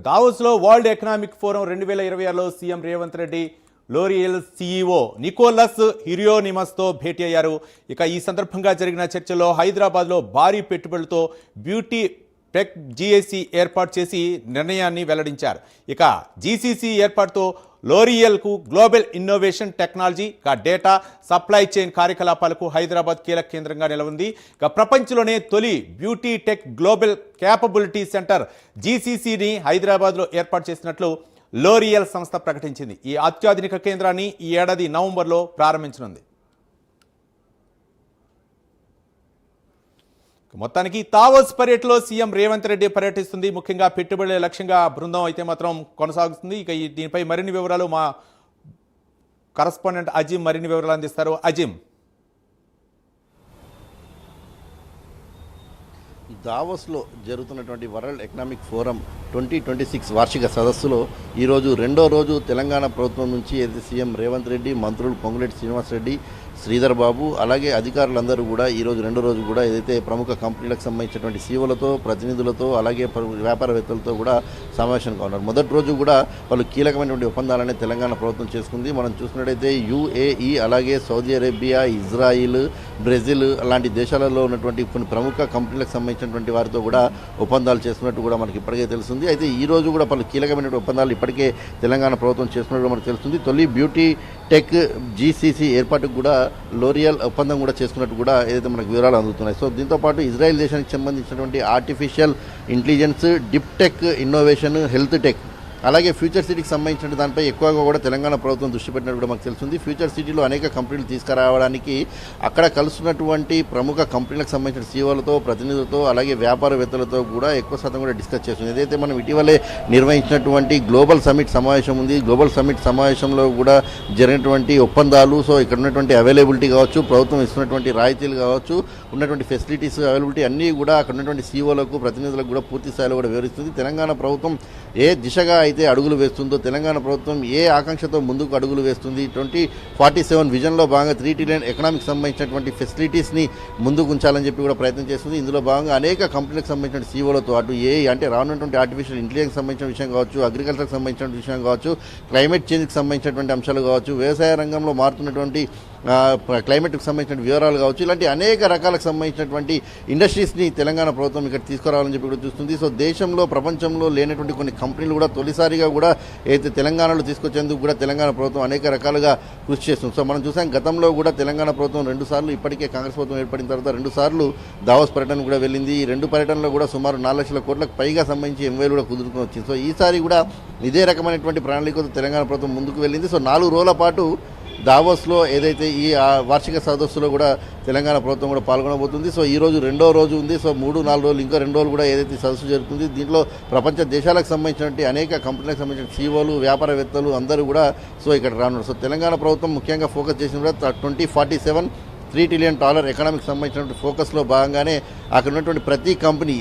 దావోస్లో World Economic Forum 2026లో CM Revanth Reddy L'Oreal CEO Nicolas హిరియోనిమస్తో భేటీ అయ్యారు. ఇక ఈ సందర్భంగా జరిగిన చర్చలో హైదరాబాద్లో భారీ పెట్టుబడులతో బ్యూటీ టెక్ జీఏసీ ఏర్పాటు చేసి నిర్ణయాన్ని వెల్లడించారు. ఇక జీసీసీ ఏర్పాటుతో లోరియల్కు global innovation technology, data, supply chain కార్యకలాపాలకు హైదరాబాద్ కీలక కేంద్రంగా నిలవంది. ఇక ప్రపంచంలోనే తొలి beauty tech global capability centre జీసీసీని హైదరాబాద్లో ఏర్పాటు చేసినట్లు లోరియల్ సంస్థ ప్రకటించింది. ఈ అత్యాధునిక కేంద్రాన్ని ఈ ఏడాది నవంబర్లో ప్రారంభించనుంది. మొత్తానికి దావోస్ పర్యటనలో సీఎం రేవంత్ రెడ్డి పర్యటిస్తుంది. ముఖ్యంగా పెట్టుబడుల లక్ష్యంగా బృందం అయితే మాత్రం కొనసాగుతుంది. ఇక దీనిపై మరిన్ని వివరాలు మా కరస్పాండెంట్ అజిమ్ మరిన్ని వివరాలు అందిస్తారు. అజిమ్, దావోస్లో జరుగుతున్నటువంటి వరల్డ్ ఎకనామిక్ ఫోరం 2026 వార్షిక సదస్సులో ఈరోజు రెండో రోజు తెలంగాణ ప్రభుత్వం నుంచి ఏదైతే సీఎం రేవంత్ రెడ్డి, మంత్రులు పొంగులేటి శ్రీనివాసరెడ్డి, శ్రీధర్ బాబు అలాగే అధికారులందరూ కూడా ఈరోజు రెండో రోజు కూడా ఏదైతే ప్రముఖ కంపెనీలకు సంబంధించినటువంటి సీఓలతో, ప్రతినిధులతో అలాగే వ్యాపారవేత్తలతో కూడా సమావేశంగా ఉన్నారు. మొదటి రోజు కూడా వాళ్ళు కీలకమైనటువంటి ఒప్పందాలనే తెలంగాణ ప్రభుత్వం చేసుకుంది. మనం చూసినట్టయితే యుఏఈ అలాగే సౌదీ అరేబియా, ఇజ్రాయిల్, బ్రెజిల్ అలాంటి దేశాలలో ఉన్నటువంటి కొన్ని ప్రముఖ కంపెనీలకు సంబంధించినటువంటి వారితో కూడా ఒప్పందాలు చేసుకున్నట్టు కూడా మనకి ఇప్పటికే తెలుస్తుంది. అయితే ఈ రోజు కూడా పలు కీలకమైన ఒప్పందాలు ఇప్పటికే తెలంగాణ ప్రభుత్వం చేసుకున్నట్టు మనకు తెలుస్తుంది. తొలి బ్యూటీ టెక్ జీసీసీ ఏర్పాటుకు కూడా లోరియల్ ఒప్పందం కూడా చేసుకున్నట్టు కూడా ఏదైతే మనకు వివరాలు అందుతున్నాయి. సో దీంతోపాటు ఇజ్రాయెల్ దేశానికి సంబంధించినటువంటి artificial intelligence, dip tech, innovation, health tech అలాగే ఫ్యూచర్ సిటీకి సంబంధించిన దానిపై ఎక్కువగా కూడా తెలంగాణ ప్రభుత్వం దృష్టి పెట్టినట్టు కూడా మాకు తెలుస్తుంది. ఫ్యూచర్ సిటీలో అనేక కంపెనీలు తీసుకురావడానికి అక్కడ కలుస్తున్నటువంటి ప్రముఖ కంపెనీలకు సంబంధించిన సీఓలతో, ప్రతినిధులతో అలాగే వ్యాపారవేత్తలతో కూడా ఎక్కువ శాతం కూడా డిస్కస్ చేస్తుంది. ఏదైతే మనం ఇటీవలే నిర్వహించినటువంటి గ్లోబల్ సమ్మిట్ సమావేశం ఉంది. గ్లోబల్ సమ్మిట్ సమావేశంలో కూడా జరిగినటువంటి ఒప్పందాలు, సో ఇక్కడ ఉన్నటువంటి అవైలబిలిటీ కావచ్చు, ప్రభుత్వం ఇస్తున్నటువంటి రాయితీలు కావచ్చు, ఉన్నటువంటి ఫెసిలిటీస్ అవైలబిలిటీ అన్నీ కూడా అక్కడ ఉన్నటువంటి సీఓలకు, ప్రతినిధులకు కూడా పూర్తి స్థాయిలో కూడా వివరిస్తుంది. తెలంగాణ ప్రభుత్వం ఏ దిశగా అయితే అడుగులు వేస్తుందో, తెలంగాణ ప్రభుత్వం ఏ ఆకాంక్షతో ముందుకు అడుగులు వేస్తుంది, 2047 విజన్లో భాగంగా 3 ట్రిలియన్ ఎకనామిక్ సంబంధించినటువంటి ఫెసిలిటీస్ని ముందుకు ఉంచాలని చెప్పి కూడా ప్రయత్నం చేస్తుంది. ఇందులో భాగంగా అనేక కంపెనీలకు సంబంధించిన సీఓలతో అటు అంటే రానున్నటువంటి ఆర్టిఫిషియల్ ఇంటెలిజెన్స్ సంబంధించిన విషయం కావచ్చు, అగ్రికల్చర్కి సంబంధించిన విషయం కావచ్చు, క్లైమేట్ చేంజ్కి సంబంధించినటువంటి అంశాలు కావచ్చు, వ్యవసాయ రంగంలో మారుతున్నటువంటి క్లైమేట్కి సంబంధించిన వివరాలు కావచ్చు, ఇలాంటి అనేక రకాలకు సంబంధించినటువంటి ఇండస్ట్రీస్ని తెలంగాణ ప్రభుత్వం ఇక్కడ తీసుకురావాలని చెప్పి కూడా చూస్తుంది. సో దేశంలో, ప్రపంచంలో లేనటువంటి కొన్ని కంపెనీలు కూడా తొలిసారిగా కూడా అయితే తెలంగాణలో తీసుకొచ్చేందుకు కూడా తెలంగాణ ప్రభుత్వం అనేక రకాలుగా కృషి చేస్తుంది. సో మనం చూసాం గతంలో కూడా తెలంగాణ ప్రభుత్వం 2 సార్లు, ఇప్పటికే కాంగ్రెస్ ప్రభుత్వం ఏర్పడిన తర్వాత 2 సార్లు దావోస్ పర్యటన కూడా వెళ్ళింది. ఈ 2 పర్యటనలో కూడా సుమారు 4 లక్షల కోట్లకు పైగా సంబంధించి ఎంవేలు కూడా కుదురుకుని వచ్చింది. సో ఈసారి కూడా ఇదే రకమైనటువంటి ప్రణాళికతో తెలంగాణ ప్రభుత్వం ముందుకు వెళ్ళింది. సో 4 రోజుల పాటు దావోస్లో ఏదైతే ఈ వార్షిక సదస్సులో కూడా తెలంగాణ ప్రభుత్వం కూడా పాల్గొనబోతుంది. సో ఈ రోజు రెండో రోజు ఉంది. సో 3-4 రోజులు, ఇంకా 2 రోజులు కూడా ఏదైతే సదస్సు జరుగుతుంది, దీంట్లో ప్రపంచ దేశాలకు సంబంధించినటువంటి అనేక కంపెనీలకు సంబంధించిన సీఓలు, వ్యాపారవేత్తలు అందరూ కూడా సో ఇక్కడ రానున్నారు. సో తెలంగాణ ప్రభుత్వం ముఖ్యంగా ఫోకస్ చేసిన కూడా 2047 $3 ట్రిలియన్ ఎకనామిక్ సంబంధించినటువంటి ఫోకస్లో భాగంగానే అక్కడ ఉన్నటువంటి ప్రతి కంపెనీ,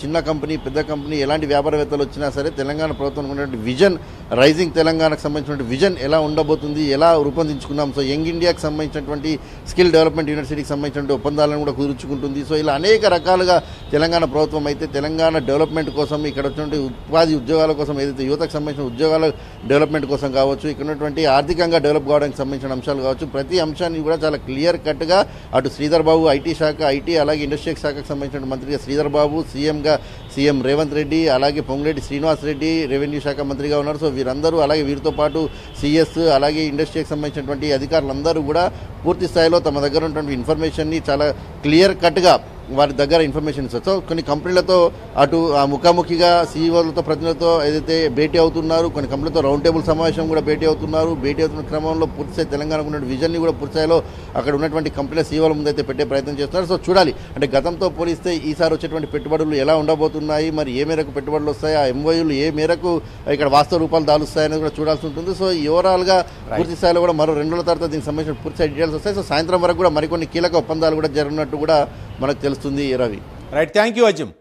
చిన్న కంపెనీ, పెద్ద కంపెనీ, ఎలాంటి వ్యాపారవేత్తలు వచ్చినా సరే తెలంగాణ ప్రభుత్వం ఉన్నటువంటి విజన్, రైజింగ్ తెలంగాణకు సంబంధించినటువంటి విజన్ ఎలా ఉండబోతుంది, ఎలా రూపొందించుకున్నాం, సో యంగ్ ఇండియాకి సంబంధించినటువంటి స్కిల్ డెవలప్మెంట్ యూనివర్సిటీకి సంబంధించినటువంటి ఒప్పందాలను కూడా కుదుర్చుకుంటుంది. సో ఇలా అనేక రకాలుగా తెలంగాణ ప్రభుత్వం అయితే తెలంగాణ డెవలప్మెంట్ కోసం, ఇక్కడ వచ్చినటువంటి ఉపాధి ఉద్యోగాల కోసం, ఏదైతే యువతకు సంబంధించిన ఉద్యోగాల డెవలప్మెంట్ కోసం కావచ్చు, ఇక్కడ ఉన్నటువంటి ఆర్థికంగా డెవలప్ కావడానికి సంబంధించిన అంశాలు కావచ్చు, ప్రతి అంశాన్ని కూడా చాలా క్లియర్ కట్గా అటు శ్రీధర్ బాబు ఐటీ అలాగే ఇండస్ట్రీ శాఖకు సంబంధించిన మంత్రిగా శ్రీధర్ బాబు, సీఎం రేవంత్ రెడ్డి అలాగే పొంగులేటి శ్రీనివాసరెడ్డి రెవెన్యూ శాఖ మంత్రిగా ఉన్నారు. సో వీరందరూ అలాగే వీరితో పాటు సిఎస్ అలాగే ఇండస్ట్రీకి సంబంధించినటువంటి అధికారులందరూ కూడా పూర్తి స్థాయిలో తమ దగ్గర ఉన్నటువంటి ఇన్ఫర్మేషన్ని చాలా క్లియర్ కట్గా వారి దగ్గర ఇన్ఫర్మేషన్ ఇస్తారు. సో కొన్ని కంపెనీలతో అటు ముఖాముఖిగా సీఈఓలతో, ప్రతినిధులతో ఏదైతే భేటీ అవుతున్నారు, కొన్ని కంపెనీలతో రౌండ్ టేబుల్ సమావేశం కూడా భేటీ అవుతున్న క్రమంలో పూర్తిస్థాయి తెలంగాణకు ఉన్న విజన్ని కూడా పూర్తిస్థాయిలో అక్కడ ఉన్నటువంటి కంపెనీల సీఈఓల ముందైతే పెట్టే ప్రయత్నం చేస్తున్నారు. సో చూడాలి, అంటే గతంతో పోలిస్తే ఈసారి వచ్చేటువంటి పెట్టుబడులు ఎలా ఉండబోతున్నాయి, మరి ఏ మేరకు పెట్టుబడులు వస్తాయి, ఆ ఎంఓయూలు ఏ మేరకు ఇక్కడ వాస్తవ రూపాలు దాలుస్తాయనేది కూడా చూడాల్సి ఉంటుంది. సో ఓవరాల్గా పూర్తి స్థాయిలో కూడా మరో 2 రోజుల తర్వాత దీనికి సంబంధించిన పూర్తి డీటెయిల్స్ వస్తాయి. సో సాయంత్రం వరకు కూడా మరికొన్ని కీలక ఒప్పందాలు కూడా జరిగినట్టు కూడా మనకు తెలుస్తుంది. Ravi, right, thank you Azim.